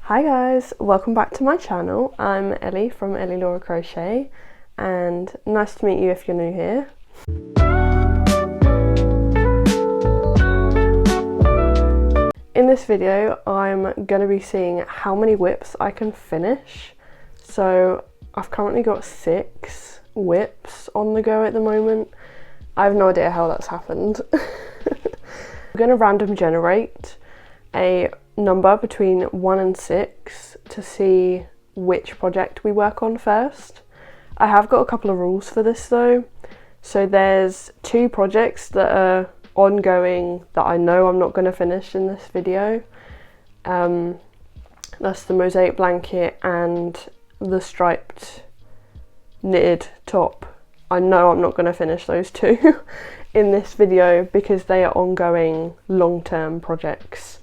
Hi guys, welcome back to my channel. I'm Ellie from Ellielauracrochet and nice to meet you if you're new here. In this video I'm going to be seeing how many whips I can finish. So I've currently got 6 whips on the go at the moment. I have no idea how that's happened. I'm going to random generate a number between 1 and 6 to see which project we work on first. I have got a couple of rules for this though. So there's 2 projects that are ongoing that I know I'm not going to finish in this video. That's the mosaic blanket and the striped knitted top. I know I'm not going to finish those 2 in this video because they are ongoing long-term projects.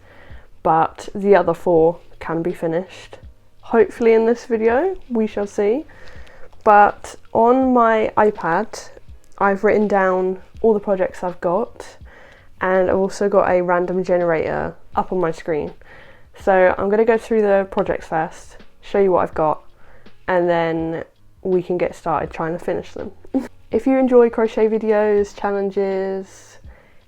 But the other 4 can be finished, hopefully in this video, we shall see. But on my iPad, I've written down all the projects I've got, and I've also got a random generator up on my screen. So I'm going to go through the projects first, show you what I've got, and then we can get started trying to finish them. If you enjoy crochet videos, challenges,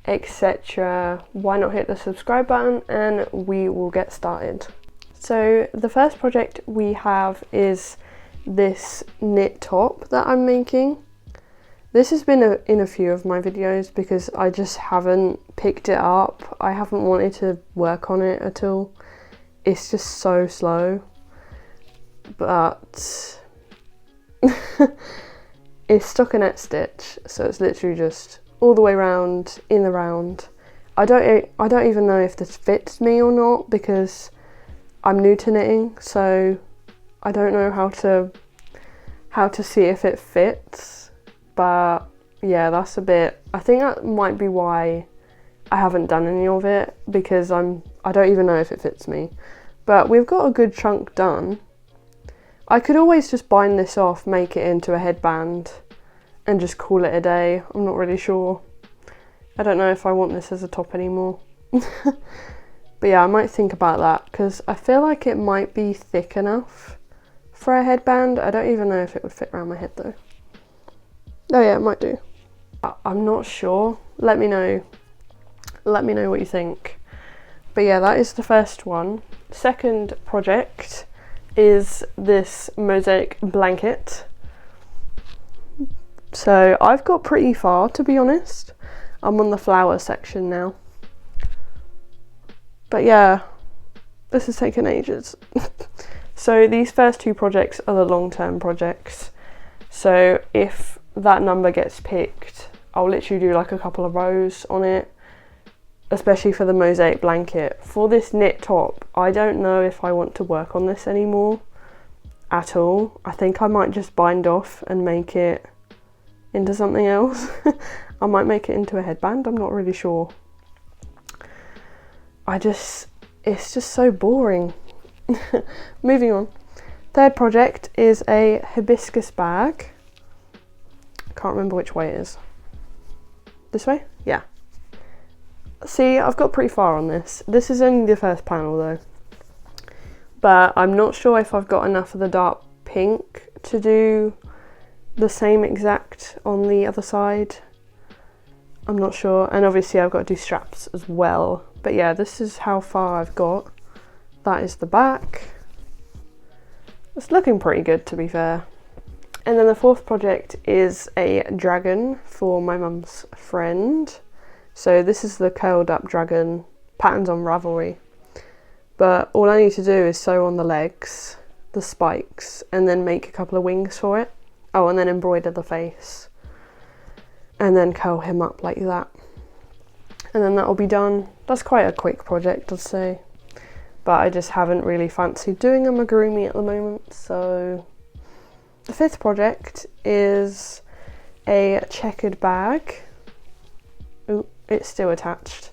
etc., why not hit the subscribe button and we will get started. So the first project we have is this knit top that I'm making. This has been in a few of my videos because I just haven't picked it up. I haven't wanted to work on it at all. It's just so slow, but it's stockinette stitch, so it's literally just all the way around, in the round. I don't even know if this fits me or not because I'm new to knitting, so I don't know how to see if it fits. But yeah, that's a bit, I think that might be why I haven't done any of it, because I don't even know if it fits me. But we've got a good chunk done. I could always just bind this off, make it into a headband and just call it a day. I'm not really sure. I don't know if I want this as a top anymore. But yeah, I might think about that because I feel like it might be thick enough for a headband. I don't even know if it would fit around my head though. Oh yeah, it might do. I'm not sure. Let me know what you think. But yeah, that is the first one. Second project is this mosaic blanket. So I've got pretty far, to be honest. I'm on the flower section now. But yeah, this has taken ages. So these first 2 projects are the long-term projects. So if that number gets picked, I'll literally do like a couple of rows on it, especially for the mosaic blanket. For this knit top, I don't know if I want to work on this anymore at all. I think I might just bind off and make it into something else. I might make it into a headband, I'm not really sure. It's just so boring. Moving on. Third project is a hibiscus bag. I can't remember which way it is. This way? Yeah. See, I've got pretty far on this. This is only the first panel though. But I'm not sure if I've got enough of the dark pink to do the same exact on the other side. I'm not sure, and obviously I've got to do straps as well. But yeah, this is how far I've got. That is the back. It's looking pretty good, to be fair. And then the fourth project is a dragon for my mum's friend. So this is the curled up dragon, patterns on Ravelry. But all I need to do is sew on the legs, the spikes, and then make a couple of wings for it. Oh, and then embroider the face. And then curl him up like that. And then that'll be done. That's quite a quick project, I'd say. But I just haven't really fancied doing amigurumi at the moment, so... The fifth project is a checkered bag. Ooh, it's still attached.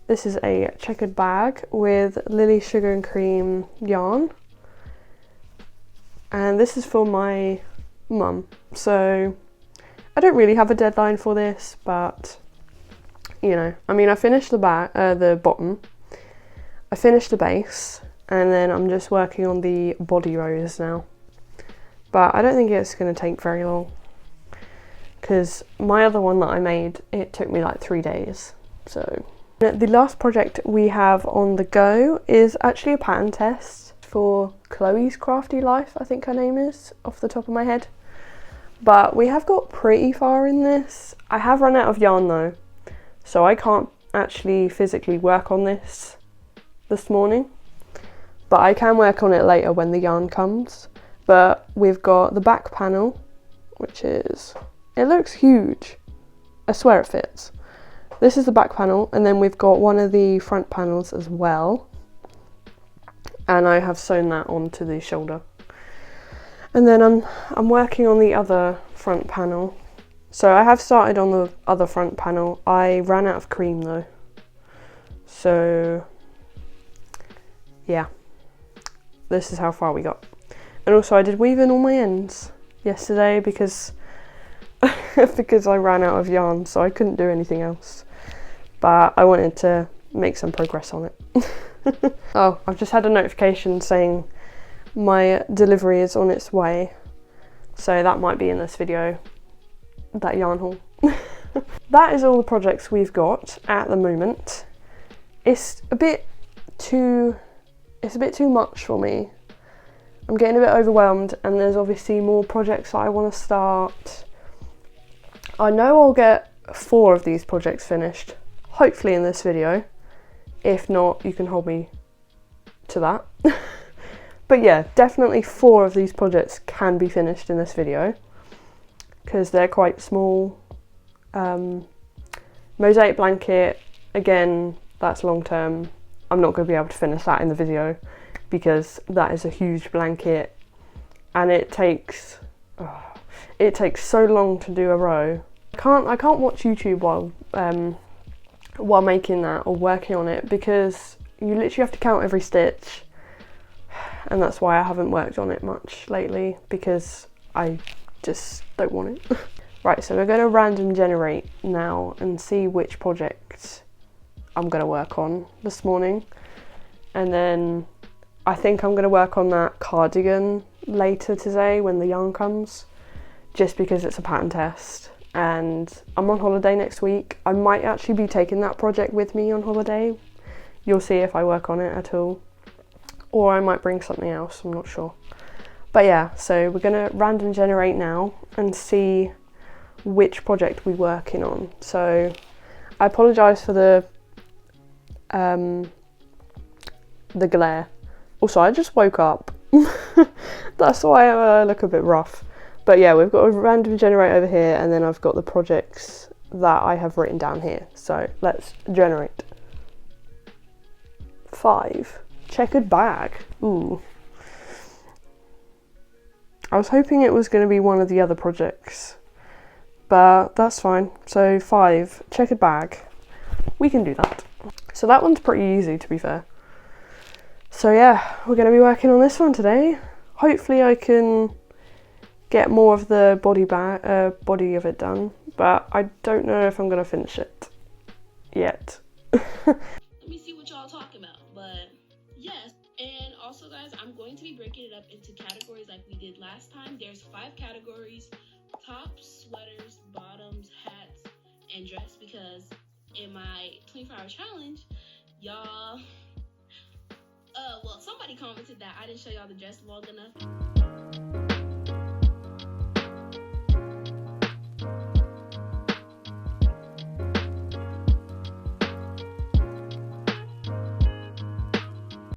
This is a checkered bag with Lily Sugar and Cream yarn. And this is for my mum, so I don't really have a deadline for this, but you know, I mean, I finished the bottom, I finished the base, and then I'm just working on the body rows now. But I don't think it's going to take very long, because my other one that I made, it took me like 3 days. So the last project we have on the go is actually a pattern test for Chloe's Crafty Life, I think her name is, off the top of my head. But we have got pretty far in this. I have run out of yarn though, so I can't actually physically work on this morning, but I can work on it later when the yarn comes. But we've got the back panel, which is, it looks huge, I swear it fits. This is the back panel, and then we've got one of the front panels as well, and I have sewn that onto the shoulder. And then I'm working on the other front panel. So I have started on the other front panel. I ran out of cream though, so yeah, this is how far we got. And also I did weave in all my ends yesterday because because I ran out of yarn, so I couldn't do anything else. But I wanted to make some progress on it. Oh, I've just had a notification saying my delivery is on its way, so that might be in this video, that yarn haul. That is all the projects we've got at the moment. It's a bit too much for me. I'm getting a bit overwhelmed, and there's obviously more projects that I want to start. I know I'll get 4 of these projects finished, hopefully in this video. If not, you can hold me to that. But yeah, definitely 4 of these projects can be finished in this video, because they're quite small. Mosaic blanket, again, that's long term. I'm not going to be able to finish that in the video because that is a huge blanket, and it takes so long to do a row. I can't watch YouTube while making that or working on it, because you literally have to count every stitch, and that's why I haven't worked on it much lately, because I just don't want it. Right, so we're going to random generate now and see which project I'm going to work on this morning, and then I think I'm going to work on that cardigan later today when the yarn comes, just because it's a pattern test and I'm on holiday next week. I might actually be taking that project with me on holiday. You'll see if I work on it at all, or I might bring something else, I'm not sure. But yeah, so we're going to random generate now and see which project we're working on. So I apologise for the glare. Also, I just woke up. That's why I look a bit rough. But yeah, we've got a random generate over here, and then I've got the projects that I have written down here. So let's generate. 5. Checkered bag. Ooh. I was hoping it was going to be one of the other projects, but that's fine. So 5. Checkered bag. We can do that. So that one's pretty easy, to be fair. So yeah, we're going to be working on this one today. Hopefully I can get more of the body of it done, but I don't know if I'm going to finish it yet. Let me see what y'all talking about. But yes, and also guys, I'm going to be breaking it up into categories like we did last time. There's 5 categories: tops, sweaters, bottoms, hats, and dress, because in my 24-hour challenge, y'all well, somebody commented that I didn't show y'all the dress long enough.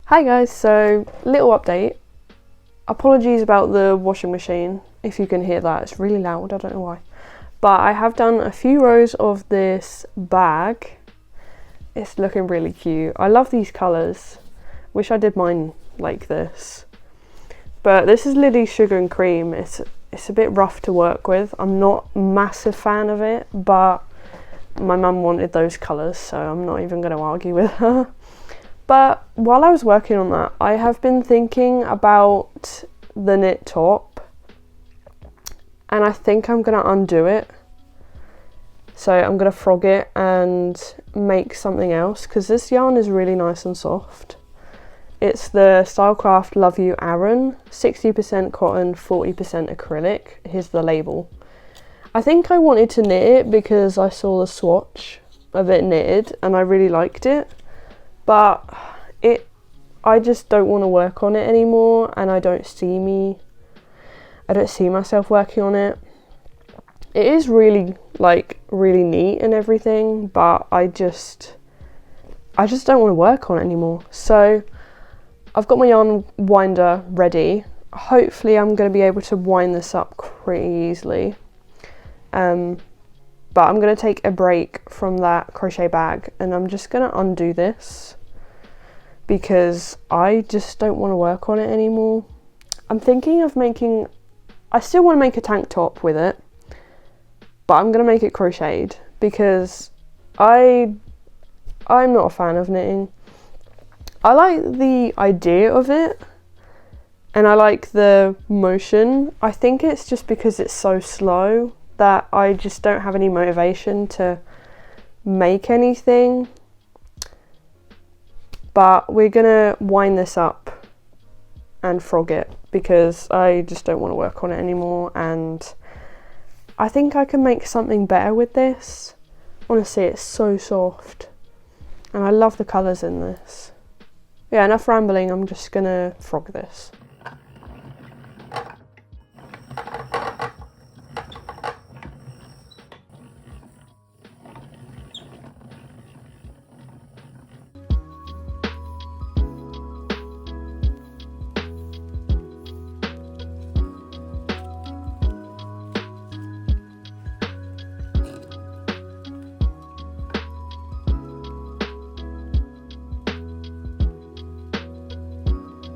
Hi guys, so little update. Apologies about the washing machine, if you can hear that, it's really loud, I don't know why. But I have done a few rows of this bag. It's looking really cute. I love these colours. Wish I did mine like this. But this is Lily's Sugar and Cream. It's a bit rough to work with. I'm not a massive fan of it, but my mum wanted those colours, so I'm not even going to argue with her. But while I was working on that, I have been thinking about the knit top, and I think I'm going to undo it. So I'm going to frog it and make something else, because this yarn is really nice and soft. It's the Stylecraft Love You Aran, 60% cotton, 40% acrylic. Here's the label. I think I wanted to knit it because I saw the swatch of it knitted and I really liked it, but I just don't want to work on it anymore, and I don't see myself working on it. It is really really neat and everything, but I just don't want to work on it anymore. So I've got my yarn winder ready. Hopefully I'm going to be able to wind this up pretty easily. But I'm going to take a break from that crochet bag and I'm just going to undo this because I just don't want to work on it anymore. I'm thinking of I still want to make a tank top with it, but I'm going to make it crocheted because I'm not a fan of knitting. I like the idea of it and I like the motion. I think it's just because it's so slow that I just don't have any motivation to make anything. But we're gonna wind this up and frog it because I just don't want to work on it anymore, and I think I can make something better with this. Honestly, it's so soft and I love the colours in this. Yeah, enough rambling, I'm just gonna frog this.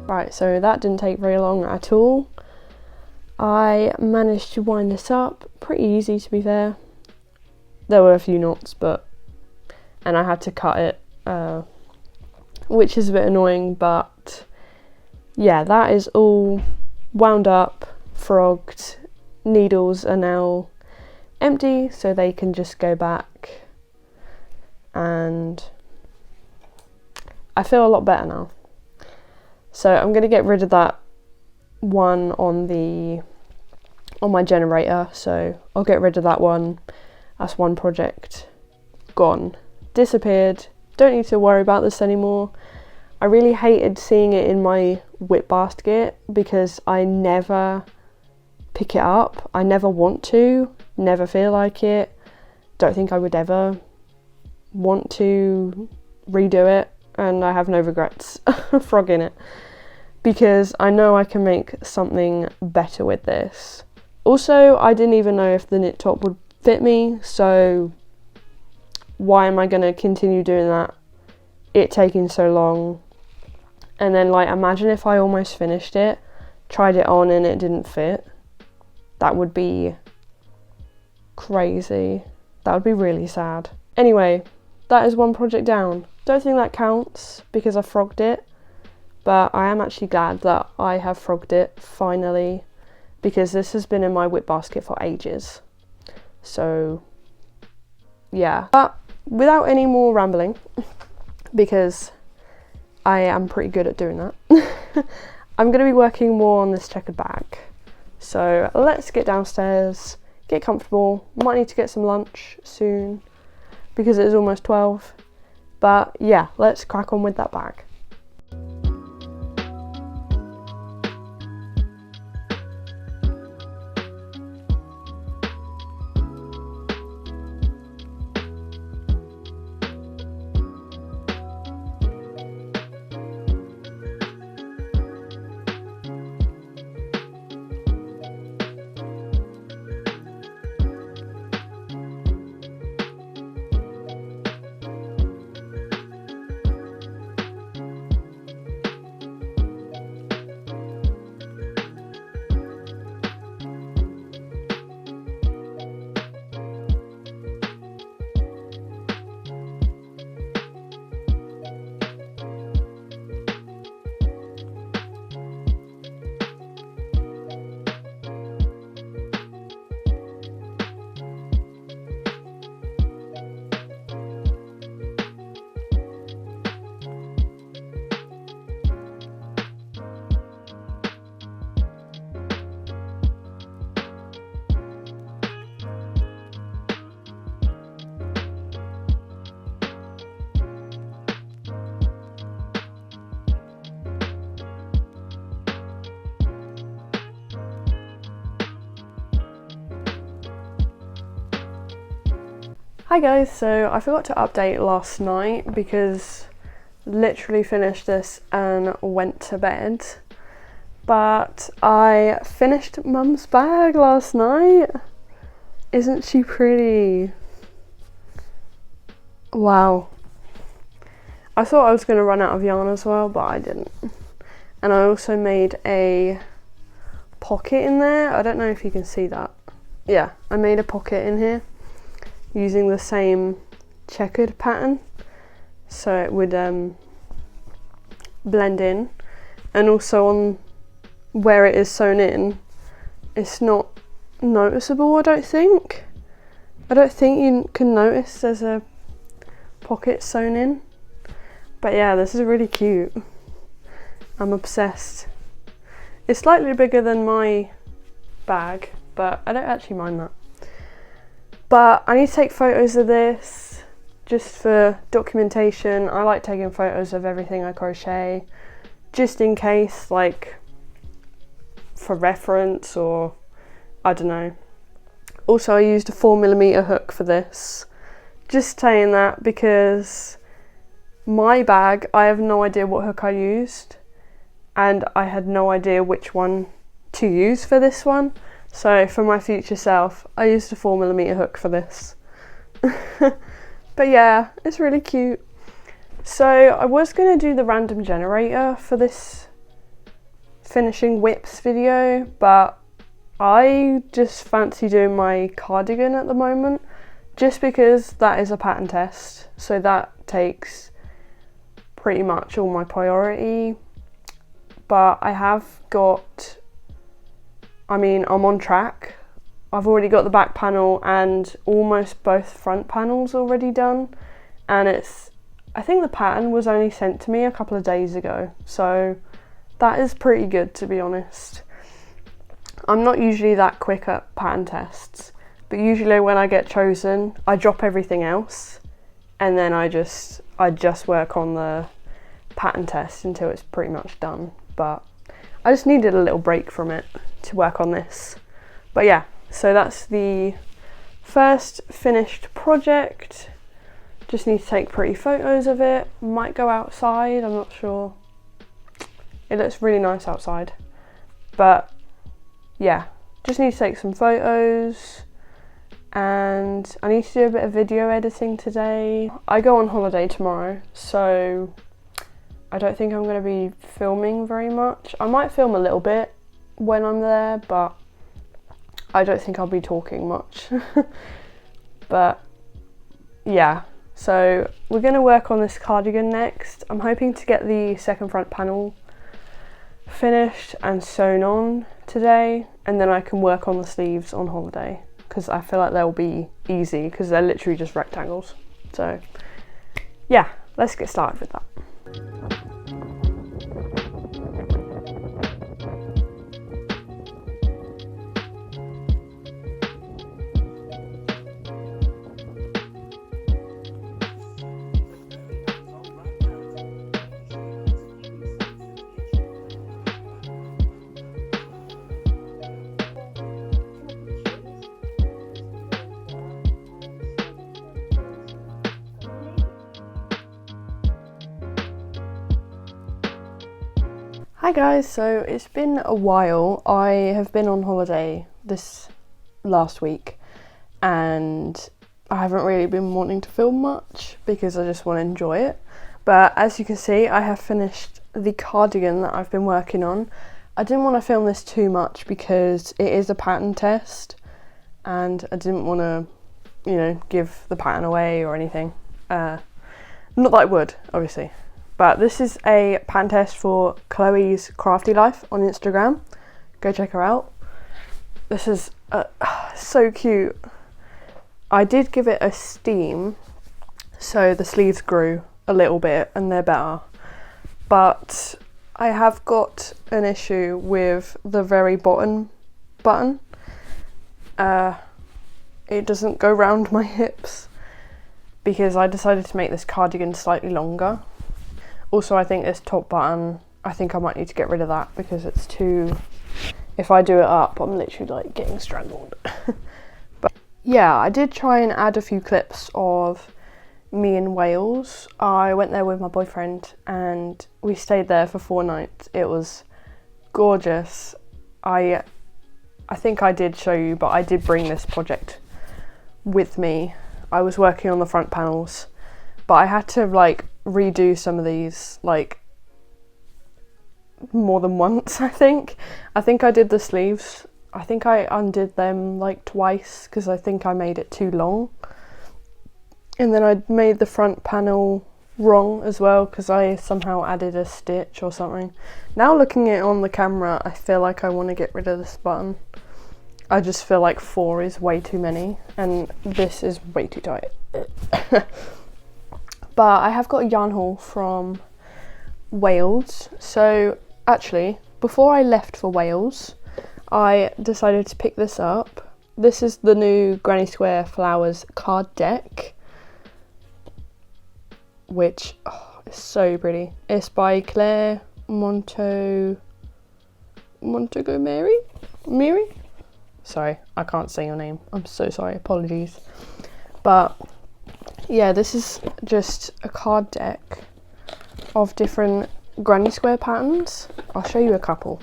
Right, so that didn't take very long at all. I managed to wind this up pretty easy, to be fair. There were a few knots, and I had to cut it, which is a bit annoying, but yeah, that is all wound up, frogged. Needles are now empty, so they can just go back, and I feel a lot better now. So I'm going to get rid of that one on my generator, so I'll get rid of that one. That's one project gone, disappeared. Don't need to worry about this anymore. I really hated seeing it in my whip basket because I never pick it up. I never want to, never feel like it. Don't think I would ever want to redo it, and I have no regrets frogging it because I know I can make something better with this. Also, I didn't even know if the knit top would fit me, so why am I going to continue doing that? It taking so long. And then imagine if I almost finished it, tried it on and it didn't fit. That would be crazy. That would be really sad. Anyway, that is one project down. Don't think that counts because I frogged it, but I am actually glad that I have frogged it finally because this has been in my whip basket for ages. So yeah, but without any more rambling, because I am pretty good at doing that, I'm going to be working more on this checkered bag. So let's get downstairs, get comfortable. Might need to get some lunch soon because it is almost 12. But yeah, let's crack on with that bag. Hi guys, so I forgot to update last night because literally finished this and went to bed. But I finished Mum's bag last night. Isn't she pretty? Wow. I thought I was going to run out of yarn as well, but I didn't. And I also made a pocket in there. I don't know if you can see that. Yeah, I made a pocket in here using the same checkered pattern, so it would blend in. And also on where it is sewn in, it's not noticeable, I don't think. I don't think you can notice there's a pocket sewn in. But yeah, this is really cute. I'm obsessed. It's slightly bigger than my bag, but I don't actually mind that. But I need to take photos of this just for documentation. I like taking photos of everything I crochet, just in case, like for reference, or I don't know. Also, I used a 4mm hook for this. Just saying that because my bag, I have no idea what hook I used, and I had no idea which one to use for this one. So for my future self, I used a 4mm hook for this. But yeah, it's really cute. So I was going to do the random generator for this finishing whips video, but I just fancy doing my cardigan at the moment, just because that is a pattern test. So that takes pretty much all my priority. But I have got, I'm on track. I've already got the back panel and almost both front panels already done, and I think the pattern was only sent to me a couple of days ago, so that is pretty good, to be honest. I'm not usually that quick at pattern tests, but usually when I get chosen, I drop everything else and then I just work on the pattern test until it's pretty much done. But I just needed a little break from it to work on this. But yeah, so that's the first finished project. Just need to take pretty photos of it. Might go outside, I'm not sure. It looks really nice outside. But yeah, just need to take some photos, and I need to do a bit of video editing today. I go on holiday tomorrow, so I don't think I'm going to be filming very much. I might film a little bit when I'm there, but I don't think I'll be talking much. But yeah, so we're going to work on this cardigan next. I'm hoping to get the second front panel finished and sewn on today, and then I can work on the sleeves on holiday, because I feel like they'll be easy because they're literally just rectangles. So yeah, let's get started with that. Hi guys, so it's been a while. I have been on holiday this last week and I haven't really been wanting to film much because I just want to enjoy it. But as you can see, I have finished the cardigan that I've been working on. I didn't want to film this too much because it is a pattern test and I didn't want to, give the pattern away or anything. Not that I would, obviously. But this is a pattern test for Chloe's Crafty Life on Instagram. Go check her out. This is so cute. I did give it a steam, so the sleeves grew a little bit and they're better. But I have got an issue with the very bottom button. It doesn't go round my hips because I decided to make this cardigan slightly longer. Also, I think this top button, I think I might need to get rid of that because it's too, if I do it up, I'm literally like getting strangled. But yeah, I did try and add a few clips of me in Wales. I went there with my boyfriend and we stayed there for 4 nights. It was gorgeous. I think I did show you, but I did bring this project with me. I was working on the front panels, but I had to like redo some of these like more than once. I think I did the sleeves. I think I undid them like twice because I think I made it too long. And then I made the front panel wrong as well because I somehow added a stitch or something. Now looking at it on the camera, I feel like I want to get rid of this button. I just feel like 4 is way too many and this is way too tight. But I have got a yarn haul from Wales. So actually, before I left for Wales, I decided to pick this up. This is the new Granny Square Flowers card deck, which is so pretty. It's by Claire Montgomery? Sorry, I can't say your name. I'm so sorry, apologies. But yeah, this is just a card deck of different Granny Square patterns. I'll show you a couple.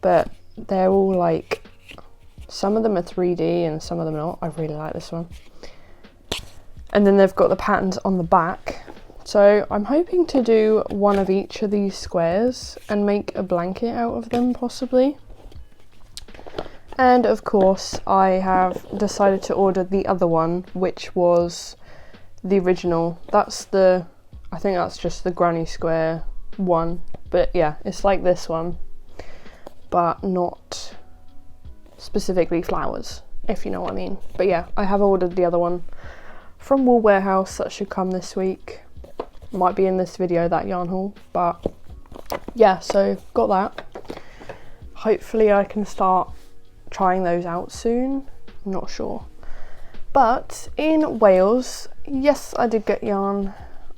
But they're all like, some of them are 3D and some of them are not. I really like this one. And then they've got the patterns on the back. So I'm hoping to do one of each of these squares and make a blanket out of them possibly. And of course I have decided to order the other one, which was the original. I think that's just the Granny Square one. But yeah, it's like this one, but not specifically flowers, if you know what I mean. But yeah, I have ordered the other one from Wool Warehouse. That should come this week. Might be in this video, that yarn haul, but yeah, so got that. Hopefully I can start trying those out soon. I'm not sure. But in Wales, yes, I did get yarn.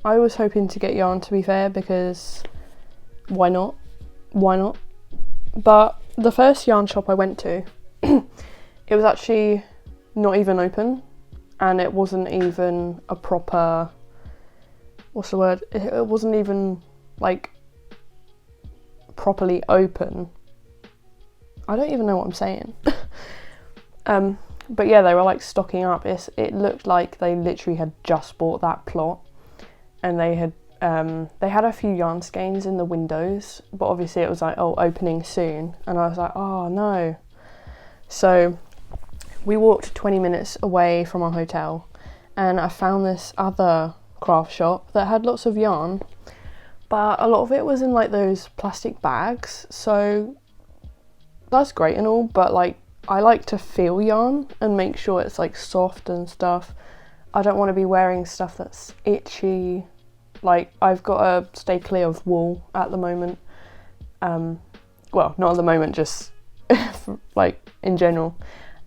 I was hoping to get yarn, to be fair, because why not? But the first yarn shop I went to, it was actually not even open, and it wasn't even a proper, what's the word? It wasn't even like properly open. I don't even know what I'm saying. But yeah, they were like stocking up. It looked like they literally had just bought that plot, and they had a few yarn skeins in the windows, but obviously it was like, oh, opening soon, and I was like, oh no. So we walked 20 minutes away from our hotel and I found this other craft shop that had lots of yarn, but a lot of it was in like those plastic bags, so that's great and all, but like I like to feel yarn and make sure it's like soft and stuff. I don't want to be wearing stuff that's itchy. Like, I've got to stay clear of wool at the moment. Well, not at the moment, just like in general,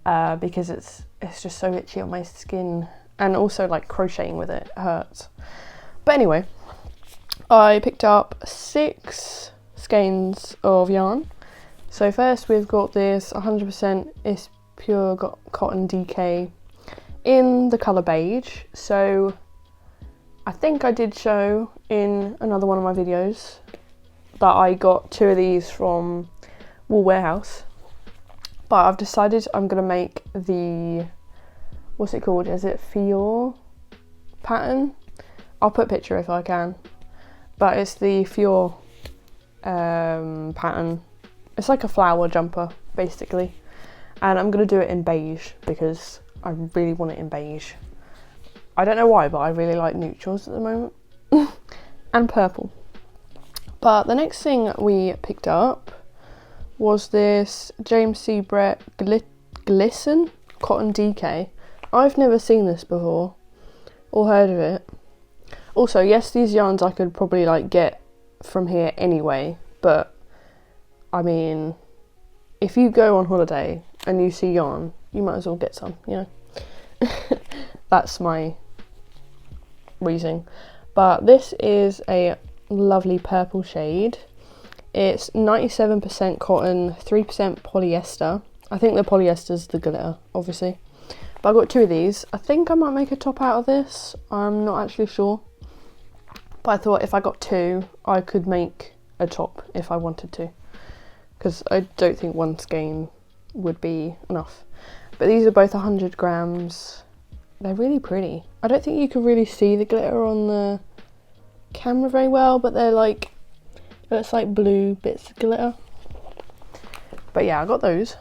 because it's just so itchy on my skin, and also like crocheting with it hurts. But anyway, I picked up 6 skeins of yarn. So first we've got this 100% is pure cotton DK in the colour beige. So I think I did show in another one of my videos that I got 2 of these from Wool Warehouse, but I've decided I'm going to make the, what's it called, is it Fior pattern? I'll put a picture if I can, but it's the Fior pattern. It's like a flower jumper basically, and I'm going to do it in beige because I really want it in beige. I don't know why, but I really like neutrals at the moment. And purple. But the next thing we picked up was this James C. Brett Glisten Cotton DK. I've never seen this before or heard of it. Also, yes, these yarns I could probably like get from here anyway, but I mean, if you go on holiday and you see yarn, you might as well get some, you know. That's my reasoning. But this is a lovely purple shade. It's 97% cotton, 3% polyester. I think the polyester is the glitter, obviously. But I got 2 of these. I think I might make a top out of this. I'm not actually sure. But I thought if I got 2, I could make a top if I wanted to. Because I don't think 1 skein would be enough. But these are both 100 grams. They're really pretty. I don't think you can really see the glitter on the camera very well, but they're like, it looks like blue bits of glitter. But yeah, I got those.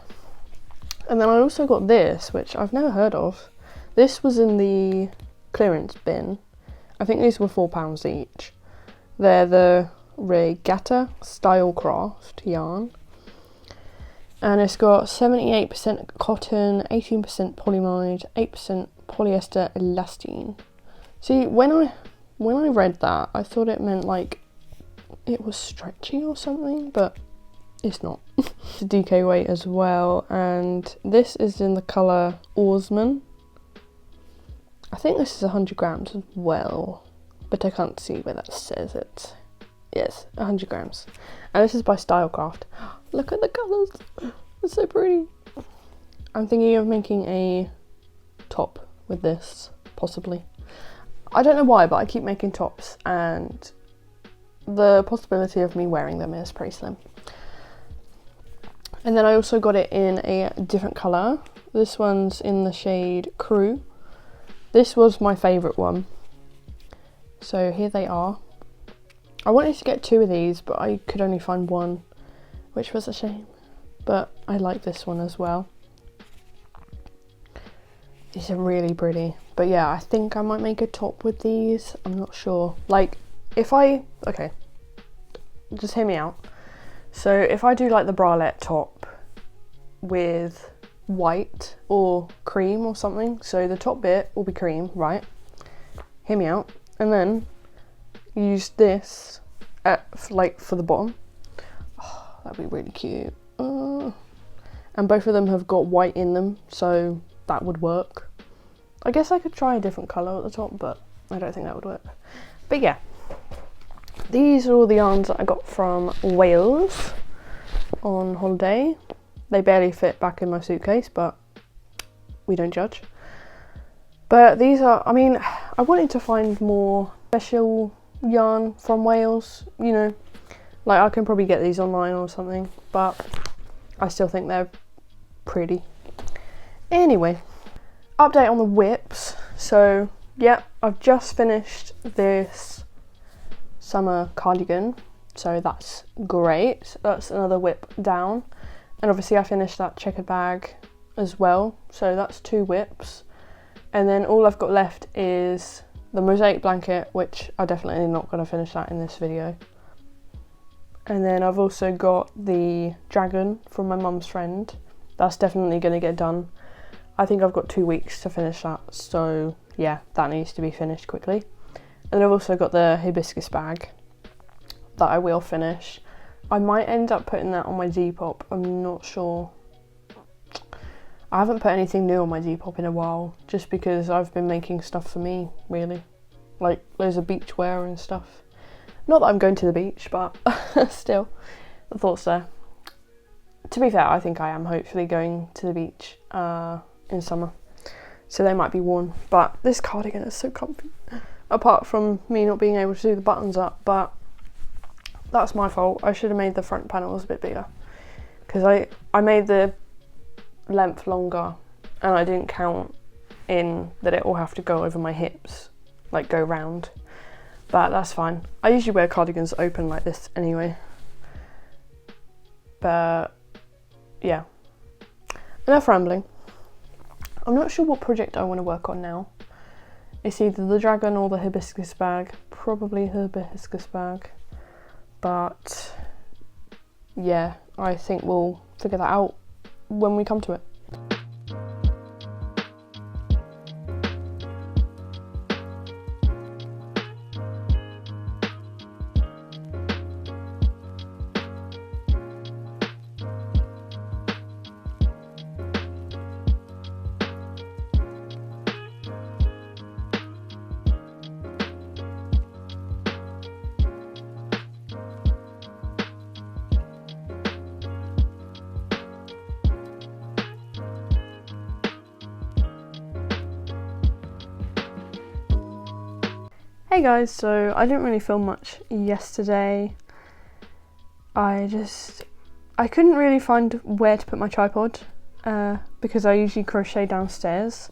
And then I also got this, which I've never heard of. This was in the clearance bin. I think these were £4 each. They're the Regatta Style Craft yarn. And it's got 78% cotton, 18% polyamide, 8% polyester elastine. See, when I read that, I thought it meant like it was stretchy or something, but it's not. It's a DK weight as well, and this is in the colour Oarsman. I think this is 100 grams as well, but I can't see where that says it. Yes, 100 grams. And this is by Stylecraft. Look at the colours. It's so pretty. I'm thinking of making a top with this, possibly. I don't know why, but I keep making tops and the possibility of me wearing them is pretty slim. And then I also got it in a different colour. This one's in the shade Crew. This was my favourite one. So here they are. I wanted to get 2 of these, but I could only find 1, which was a shame. But I like this one as well. These are really pretty. But yeah, I think I might make a top with these. I'm not sure. Like, okay, just hear me out. So if I do like the bralette top with white or cream or something, so the top bit will be cream, right? Hear me out. And then use this for the bottom. Oh, that'd be really cute. And both of them have got white in them, so that would work. I guess I could try a different colour at the top, but I don't think that would work. But yeah, these are all the yarns that I got from Wales on holiday. They barely fit back in my suitcase, but we don't judge. But these are, I mean, I wanted to find more special yarn from Wales, you know, like I can probably get these online or something, but I still think they're pretty. Anyway, update on the whips. So yeah, I've just finished this summer cardigan, so that's great. That's another whip down. And obviously I finished that checkered bag as well, so that's 2 whips. And then all I've got left is the mosaic blanket, which I'm definitely not going to finish that in this video. And then I've also got the dragon from my mum's friend. That's definitely going to get done. I think I've got 2 weeks to finish that, so yeah, that needs to be finished quickly. And I've also got the hibiscus bag that I will finish. I might end up putting that on my Depop, I'm not sure. I haven't put anything new on my Depop in a while, just because I've been making stuff for me, really. Like loads of beach wear and stuff. Not that I'm going to the beach, but still, the thoughts there. To be fair, I think I am hopefully going to the beach in summer, so they might be worn. But this cardigan is so comfy, apart from me not being able to do the buttons up, but that's my fault. I should have made the front panels a bit bigger, because I made the length longer and I didn't count in that it will have to go over my hips, like go round, but that's fine. I usually wear cardigans open like this anyway. But yeah, enough rambling. I'm not sure what project I want to work on now. It's either the dragon or the hibiscus bag, probably the hibiscus bag, but yeah, I think we'll figure that out when we come to it. Hey guys, so I didn't really film much yesterday. I couldn't really find where to put my tripod because I usually crochet downstairs,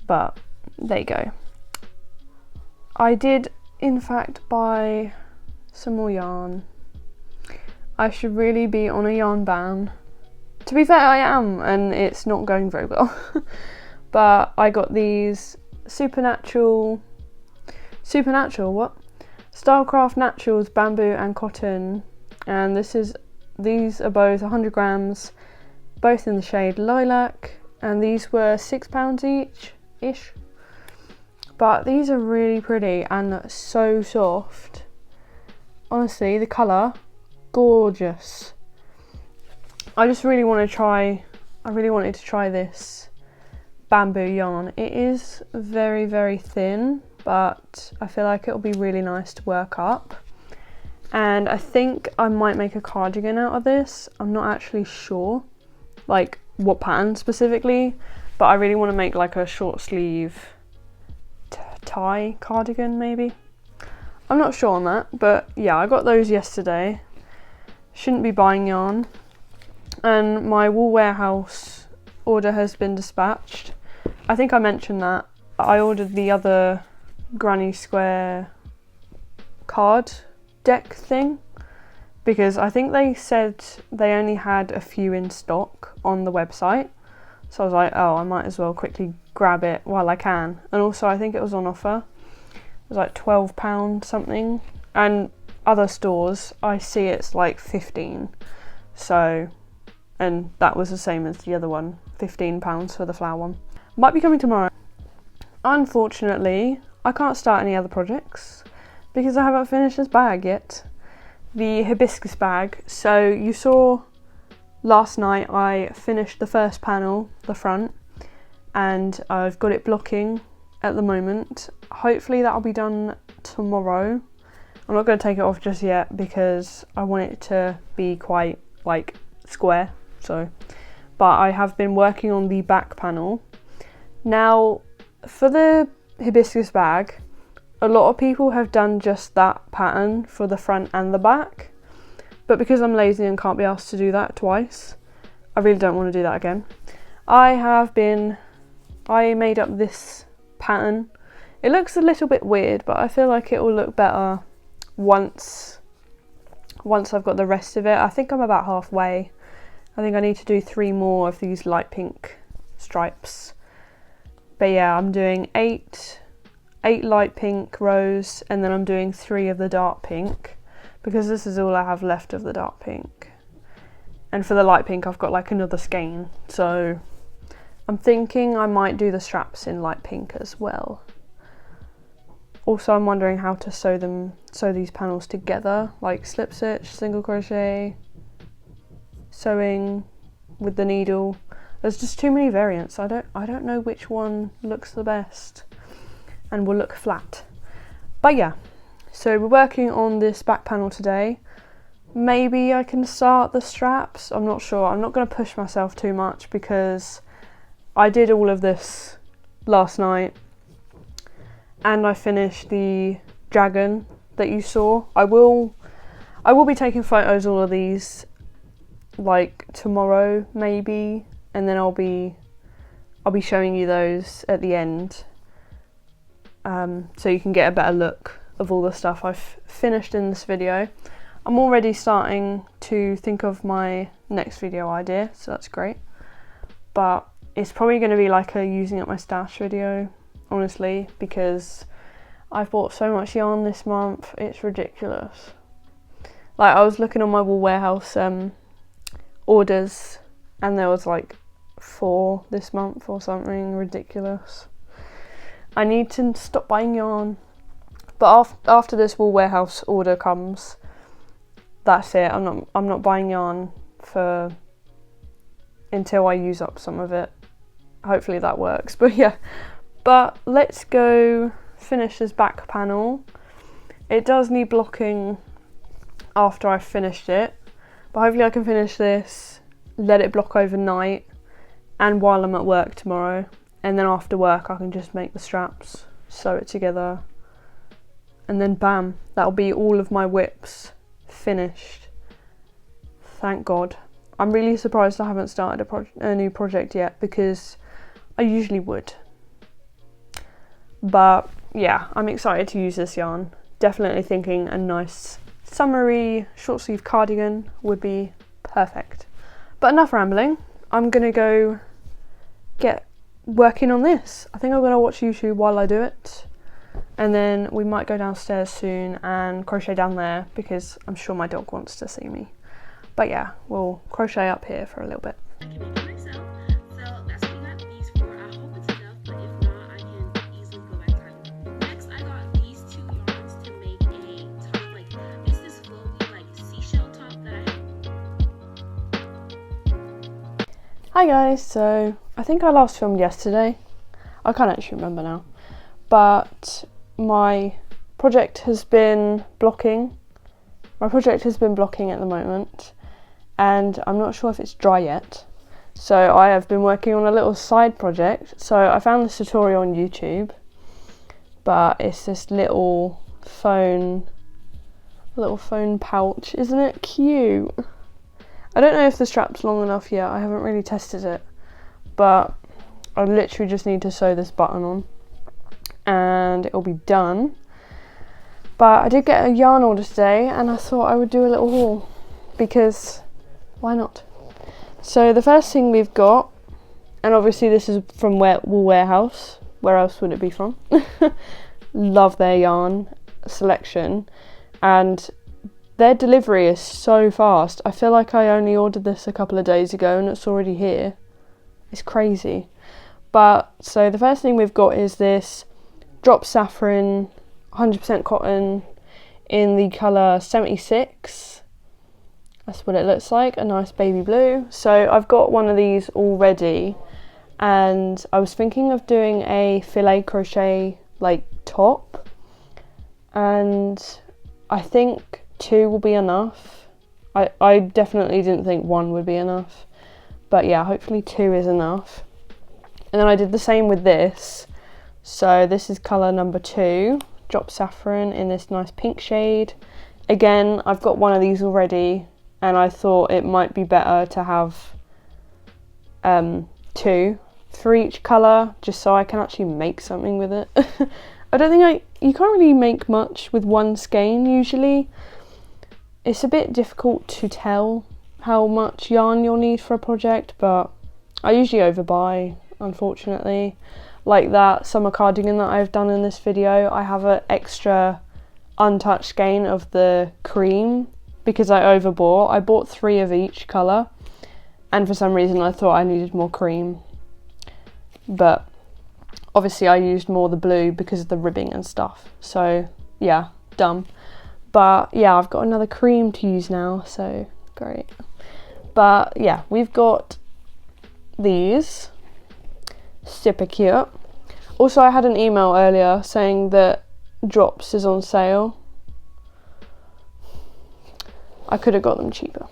but there you go. I did in fact buy some more yarn. I should really be on a yarn ban. To be fair, I am, and it's not going very well. But I got these Supernatural what? Stylecraft Naturals bamboo and cotton, and these are both 100 grams, both in the shade lilac, and these were £6 each-ish. But these are really pretty and so soft. Honestly, the colour, gorgeous. I really wanted to try this bamboo yarn. It is very, very thin, but I feel like it'll be really nice to work up. And I think I might make a cardigan out of this. I'm not actually sure, like, what pattern specifically, but I really want to make like a short sleeve tie cardigan maybe. I'm not sure on that, but yeah, I got those yesterday. Shouldn't be buying yarn. And my Wool Warehouse order has been dispatched. I think I mentioned that. I ordered the other Granny Square card deck thing because I think they said they only had a few in stock on the website. So I was like, oh, I might as well quickly grab it while I can. And also I think it was on offer. It was like £12 something. And other stores, I see it's like 15. So, and that was the same as the other one, £15 for the flower one. Might be coming tomorrow. Unfortunately, I can't start any other projects because I haven't finished this bag yet. The hibiscus bag. So you saw last night I finished the first panel, the front, and I've got it blocking at the moment. Hopefully that'll be done tomorrow. I'm not going to take it off just yet because I want it to be quite like square. So, but I have been working on the back panel. Now, for the hibiscus bag, a lot of people have done just that pattern for the front and the back, but because I'm lazy and can't be asked to do that twice, I really don't want to do that again. I made up this pattern. It looks a little bit weird, but I feel like it will look better once I've got the rest of it. I think I'm about halfway. I think I need to do 3 more of these light pink stripes. But yeah, I'm doing 8 light pink rows, and then I'm doing 3 of the dark pink because this is all I have left of the dark pink. And for the light pink, I've got like another skein. So I'm thinking I might do the straps in light pink as well. Also, I'm wondering how to sew these panels together, like slip stitch, single crochet, sewing with the needle. There's just too many variants. I don't know which one looks the best and will look flat. But yeah, so we're working on this back panel today. Maybe I can start the straps. I'm not sure. I'm not going to push myself too much because I did all of this last night and I finished the dragon that you saw. I will be taking photos of all of these like tomorrow maybe, and then I'll be showing you those at the end, so you can get a better look of all the stuff I've finished in this video. I'm already starting to think of my next video idea, so that's great. But it's probably going to be like a using up my stash video, honestly, because I've bought so much yarn this month, it's ridiculous. Like, I was looking on my Wool Warehouse orders and there was like 4 this month or something ridiculous. I need to stop buying yarn. But after this Wool Warehouse order comes, that's it. I'm not buying yarn until I use up some of it. Hopefully that works. But yeah. But let's go finish this back panel. It does need blocking after I've finished it, but hopefully I can finish this, let it block overnight, and while I'm at work tomorrow, and then after work I can just make the straps, sew it together, and then bam, that'll be all of my whips finished. Thank God. I'm really surprised I haven't started a new project yet, because I usually would. But yeah, I'm excited to use this yarn. Definitely thinking a nice summery short sleeve cardigan would be perfect. But enough rambling. I'm gonna go get working on this. I think I'm gonna watch YouTube while I do it, and then we might go downstairs soon and crochet down there, because I'm sure my dog wants to see me. But yeah, we'll crochet up here for a little bit. I can make it myself. So that's what I got these for. I hope it's enough, but if not, I can easily go back time. Next, I got these 2 yarns to make a top. Like, it's this flowy, like, seashell top that I have. Hi guys, so I think I last filmed yesterday. I can't actually remember now. But my project has been blocking. My project has been blocking at the moment, and I'm not sure if it's dry yet. So I have been working on a little side project. So I found this tutorial on YouTube, but it's this little phone pouch. Isn't it cute? I don't know if the strap's long enough yet. I haven't really tested it, but I literally just need to sew this button on and it'll be done. But I did get a yarn order today, and I thought I would do a little haul, because why not? So the first thing we've got, and obviously this is from Wool Warehouse, where else would it be from? Love their yarn selection, and their delivery is so fast. I feel like I only ordered this a couple of days ago and it's already here. It's crazy. But so the first thing we've got is this drop saffron 100% cotton in the colour 76. That's what it looks like, a nice baby blue. So I've got one of these already, and I was thinking of doing a filet crochet like top, and I think 2 will be enough. I definitely didn't think 1 would be enough, but yeah, hopefully 2 is enough. And then I did the same with this. So this is colour number 2, drop saffron in this nice pink shade. Again, I've got one of these already, and I thought it might be better to have 2 for each colour, just so I can actually make something with it. I don't think you can't really make much with one skein usually. It's a bit difficult to tell how much yarn you'll need for a project, but I usually overbuy, unfortunately. Like that summer cardigan that I've done in this video, I have an extra untouched skein of the cream because I overbought. I bought 3 of each colour, and for some reason I thought I needed more cream. But obviously I used more the blue because of the ribbing and stuff. So yeah, dumb. But yeah, I've got another cream to use now, so great. But yeah, we've got these. Super cute. Also, I had an email earlier saying that Drops is on sale. I could have got them cheaper.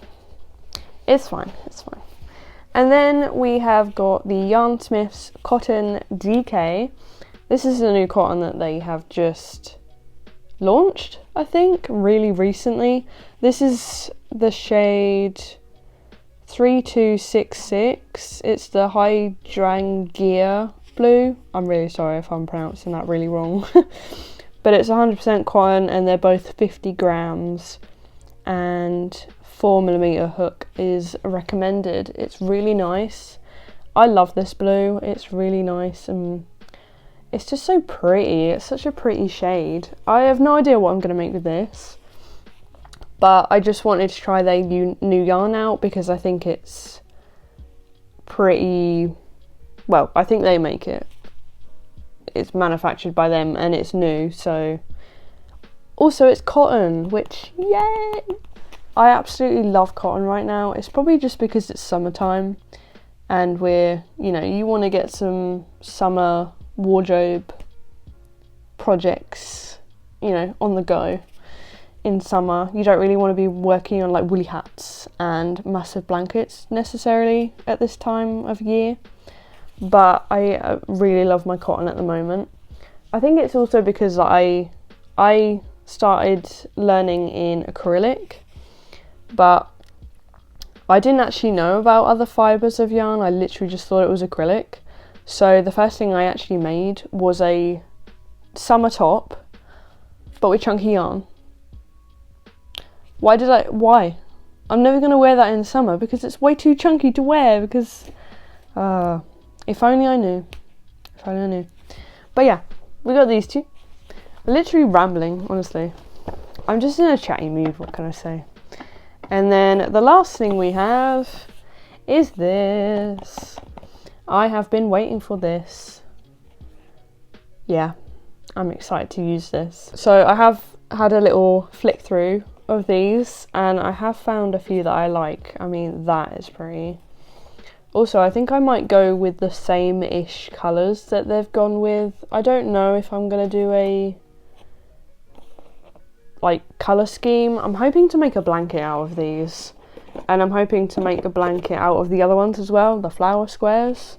It's fine, it's fine. And then we have got the Yarnsmiths Cotton DK. This is a new cotton that they have just launched, I think, really recently. This is the shade 3266. It's the Hydrangea blue. I'm really sorry if I'm pronouncing that really wrong. But it's 100% cotton, and they're both 50 grams, and 4mm hook is recommended. It's really nice. I love this blue. It's really nice, and it's just so pretty. It's such a pretty shade. I have no idea what I'm going to make with this, but I just wanted to try their new yarn out because I think it's pretty, well, I think they make it. It's manufactured by them and it's new, so also it's cotton, which, yay! I absolutely love cotton right now. It's probably just because it's summertime and we're, you know, you want to get some summer wardrobe projects, you know, on the go. In summer, you don't really want to be working on like woolly hats and massive blankets necessarily at this time of year, but I really love my cotton at the moment. I think it's also because I I started learning in acrylic, but I didn't actually know about other fibres of yarn. I literally just thought it was acrylic. So the first thing I actually made was a summer top, but with chunky yarn. Why? I'm never going to wear that in summer because it's way too chunky to wear, because if only I knew. If only I knew. But yeah, we got these two. Literally rambling, honestly. I'm just in a chatty mood, what can I say? And then the last thing we have is this. I have been waiting for this. Yeah, I'm excited to use this. So I have had a little flick through of these and I have found a few that I like. I mean, that is pretty. Also, I think I might go with the same-ish colours that they've gone with. I don't know if I'm going to do a colour scheme. I'm hoping to make a blanket out of these, and I'm hoping to make a blanket out of the other ones as well, the flower squares.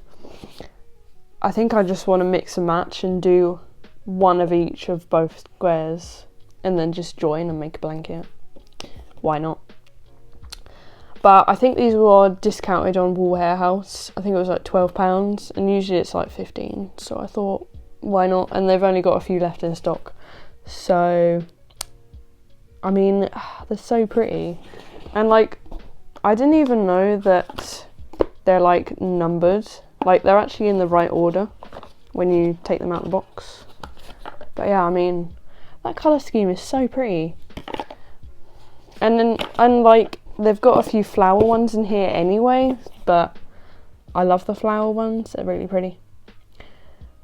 I think I just want to mix and match and do one of each of both squares and then just join and make a blanket. Why not? But I think these were discounted on Wool Warehouse. I think it was like £12 and usually it's like 15, so I thought, why not? And they've only got a few left in stock, so I mean, they're so pretty. And like, I didn't even know that they're like numbered. Like, they're actually in the right order when you take them out of the box. But yeah, I mean, that colour scheme is so pretty. And like, they've got a few flower ones in here anyway, but I love the flower ones. They're really pretty.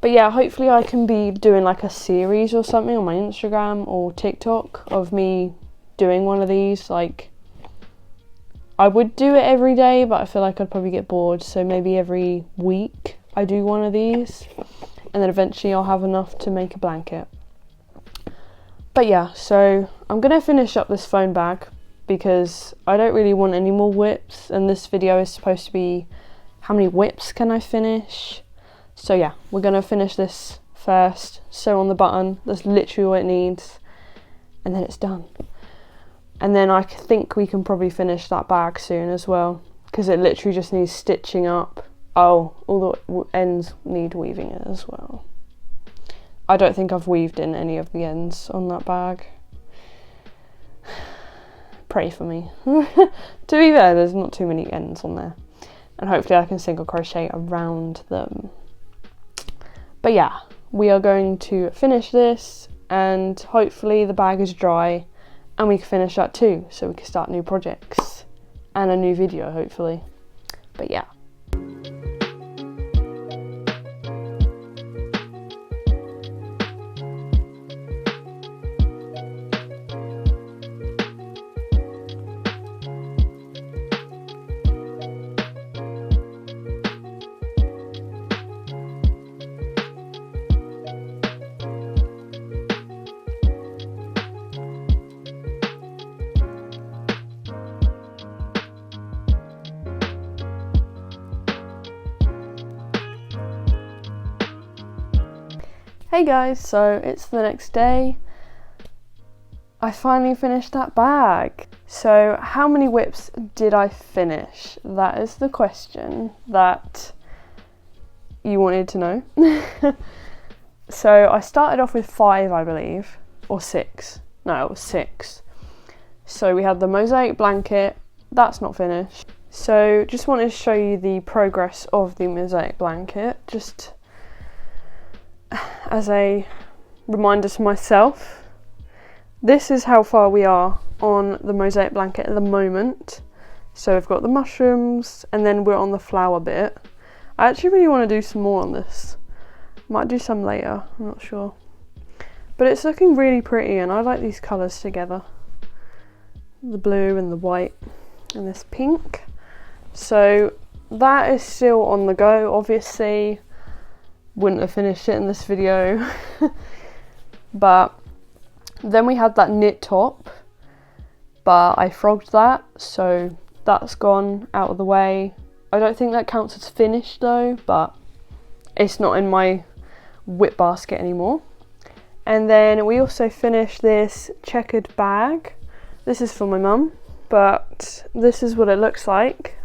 But yeah, hopefully I can be doing like a series or something on my Instagram or TikTok of me doing one of these. Like, I would do it every day, but I feel like I'd probably get bored. So maybe every week I do one of these, and then eventually I'll have enough to make a blanket. But yeah, so I'm going to finish up this phone bag because I don't really want any more whips, and this video is supposed to be how many whips can I finish. So yeah, we're going to finish this first, sew on the button, that's literally all it needs, and then it's done. And then I think we can probably finish that bag soon as well, because it literally just needs stitching up. Oh, all the ends need weaving in as well. I don't think I've weaved in any of the ends on that bag. Pray for me. To be fair, there's not too many ends on there, and hopefully I can single crochet around them. But yeah, we are going to finish this and hopefully the bag is dry and we can finish that too, so we can start new projects and a new video hopefully. But yeah. Hey guys, so it's the next day. I finally finished that bag. So how many whips did I finish? That is the question that you wanted to know. So I started off with 5, I believe, or 6. No, it was 6. So we had the mosaic blanket, that's not finished. So just wanted to show you the progress of the mosaic blanket, just as a reminder to myself. This is how far we are on the mosaic blanket at the moment. So we've got the mushrooms and then we're on the flower bit. I actually really want to do some more on this. Might do some later, I'm not sure. But it's looking really pretty and I like these colours together. The blue and the white and this pink. So that is still on the go, obviously. Wouldn't have finished it in this video. But then we had that knit top, but I frogged that, so that's gone out of the way. I don't think that counts as finished though, but it's not in my whip basket anymore. And then we also finished this checkered bag. This is for my mum, but this is what it looks like.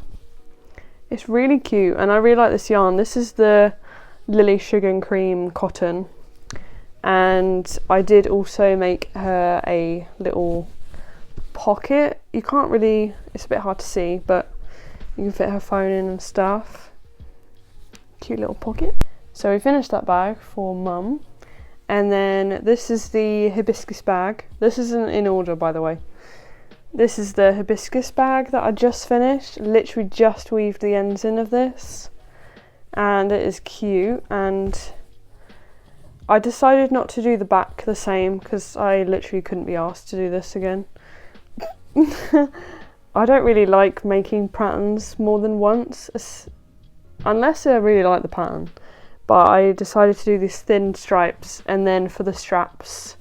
It's really cute, and I really like this yarn. This is the Lily Sugar and Cream cotton, and I did also make her a little pocket. You can't really, it's a bit hard to see, but you can fit her phone in and stuff. Cute little pocket. So we finished that bag for mum. And then this is the hibiscus bag. This isn't in order, by the way. This is the hibiscus bag that I just finished. Literally just weaved the ends in of this. And it is cute. And I decided not to do the back the same because I literally couldn't be asked to do this again. I don't really like making patterns more than once, unless I really like the pattern. But I decided to do these thin stripes, and then for the straps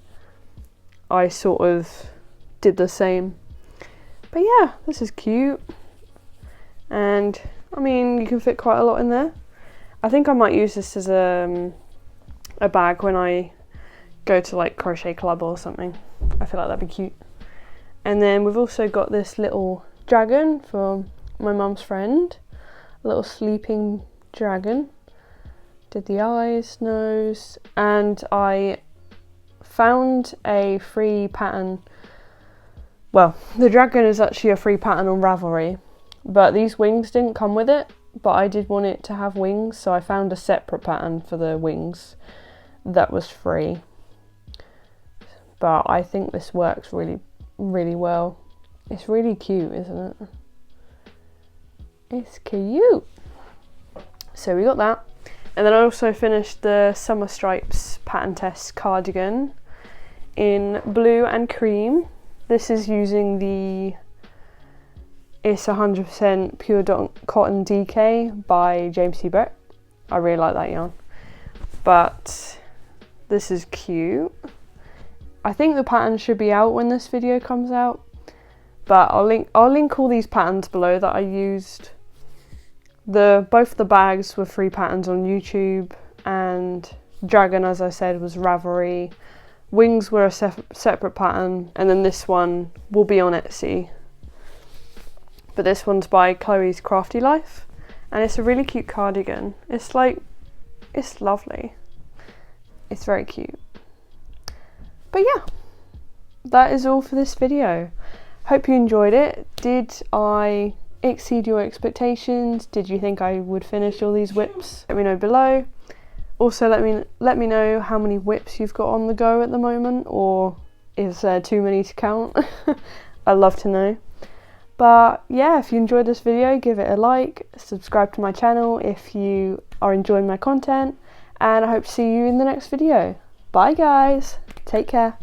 I sort of did the same. But yeah, this is cute, and I mean you can fit quite a lot in there. I think I might use this as a bag when I go to like crochet club or something. I feel like that'd be cute. And then we've also got this little dragon from my mum's friend, a little sleeping dragon. Did the eyes, nose, and I found a free pattern. Well, the dragon is actually a free pattern on Ravelry, but these wings didn't come with it, but I did want it to have wings, so I found a separate pattern for the wings that was free. But I think this works really, really well. It's really cute, isn't it? It's cute. So we got that. And then I also finished the Summer Stripes Pattern Test cardigan in blue and cream. This is using it's 100% pure cotton DK by James T. Brett. I really like that yarn. But this is cute. I think the pattern should be out when this video comes out. But I'll link all these patterns below that I used. Both the bags were free patterns on YouTube, and dragon, as I said, was Ravelry. Wings were a separate pattern, and then this one will be on Etsy. But this one's by Chloe's Crafty Life, and it's a really cute cardigan. It's lovely. It's very cute. But yeah, that is all for this video. Hope you enjoyed it. Did I exceed your expectations? Did you think I would finish all these whips? Let me know below. Also let me know how many whips you've got on the go at the moment, or is there too many to count? I'd love to know. But yeah, if you enjoyed this video, give it a like, subscribe to my channel if you are enjoying my content, and I hope to see you in the next video. Bye guys, take care.